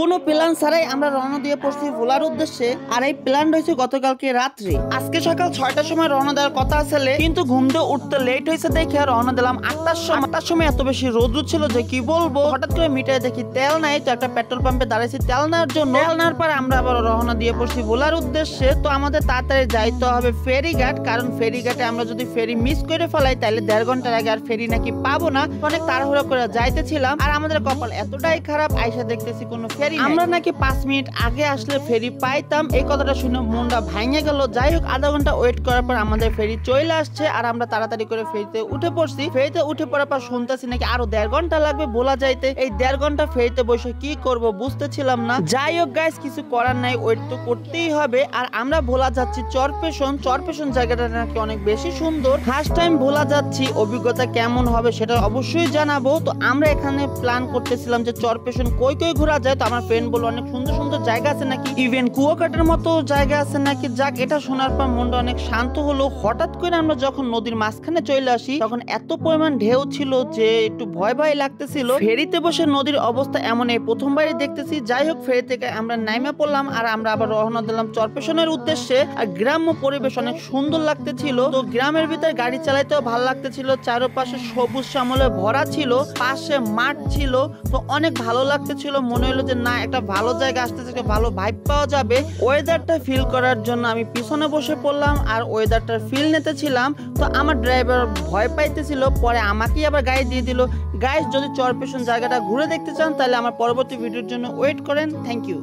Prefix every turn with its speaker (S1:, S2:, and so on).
S1: কোনো প্ল্যান ছাড়াই আমরা রওনা দিয়ে পড়ছি ভোলার উদ্দেশ্যে। আর এই প্ল্যান হয়েছে গতকালকে রাত্রে। আজকে সকাল 6টার সময় রওনা দেওয়ার কথা ছিল, কিন্তু ঘুম দিয়ে উঠতে লেট হয়েছে দেখে রওনা দিলাম 8টার সময়। 8টার সময় এত বেশি রোদ ছিল যে কি বলবো। হঠাৎ করে মিটারে দেখি তেল নাই, তো একটা পেট্রোল পাম্পে দাঁড়াইছি তেল নেওয়ার জন্য। তেল নেওয়ার পর আমরা আবার রওনা দিয়ে পড়ছি ভোলার উদ্দেশ্যে। তো আমাদের তাড়াতাড়ি যাইতে হবে ফেরিঘাট, কারণ ফেরিঘাটে আমরা যদি ফেরি মিস করে ফেলাই তাহলে 1.5 ঘন্টার আগে আর ফেরি নাকি পাবো না। অনেক তাড়াহুড়ো করে যাইতেছিলাম, আর আমাদের কপাল এতটাই খারাপ, আইসা দেখতেছি কোনো ফেরি। আমরা নাকি 5 মিনিট আগে আসলে ফেরি পাইতাম। এই কথাটা শুনে মনটা ভাঙে গেল। যাই হোক, আধা ঘন্টা ওয়েট করার পর আমাদের ফেরি চলে আসছে, আর আমরা তাড়াতাড়ি করে ফেরিতে উঠে পড়ছি। ফেরিতে উঠে পড়ার পর শুনতেছি নাকি আরো 1.5 ঘন্টা লাগবে ভোলা যাইতে। এই 1.5 ঘন্টা ফেরিতে বসে কি করব বুঝতেছিলাম না। যাই হোক গাইস, কিছু করার নাই, ওয়েট তো করতেই হবে। আর আমরা ভোলা যাচ্ছি চরপেশন। চরপেশন জায়গাটা নাকি অনেক বেশি সুন্দর। ফার্স্ট টাইম ভোলা যাচ্ছি, অভিজ্ঞতা কেমন হবে সেটা অবশ্যই জানাবো। তো আমরা এখানে প্ল্যান করতেছিলাম যে চরপেশন কই কই ঘোরা যায়। তো আমার ফ্রেন্ড বলল অনেক সুন্দর সুন্দর জায়গা আছে নাকি, ইভেন কুয়াকাটার মতো জায়গা আছে নাকি। যাক, এটা শোনার পর মনটা অনেক শান্ত হলো। হঠাৎ করে আমরা যখন নদীর মাঝখানে চলে আসি, তখন এত পরিমাণ ঢেউ ছিল যে একটু ভয় ভয় লাগতেছিল। ফেরিতে বসে নদীর অবস্থা এমন এই প্রথমবারই দেখতেছি। যাই হোক, ফেরি থেকে আমরা নাইমা পড়লাম, আর আমরা আবার রওনা দিলাম চরপেশনের উদ্দেশ্যে। আর গ্রাম্য পরিবেশ অনেক সুন্দর লাগতেছিল। তো গ্রামের ভিতরে গাড়ি চালাইতেও ভালো লাগতেছিল। চারপাশে সবুজ শ্যামলে ভরা ছিল, পাশে মাঠ ছিল। তো অনেক ভালো লাগতেছিল। মনে হলো যে না, একটা ভালো জায়গা আসতেছে, একটা ভালো ভাইব পাওয়া যাবে। ওয়েদারটা ফিল করার জন্য আমি পিছনে বসে পড়লাম আর ওয়েদারটার ফিল নিতেছিলাম। তো আমার ড্রাইভার ভয় পাইতেছিল, পরে আমাকেই আবার গাড়ি দিয়ে দিল। গাইস, যদি চরপেশন জায়গাটা ঘুরে দেখতে চান তাহলে আমার পরবর্তী ভিডিওর জন্য ওয়েট করেন। Thank you.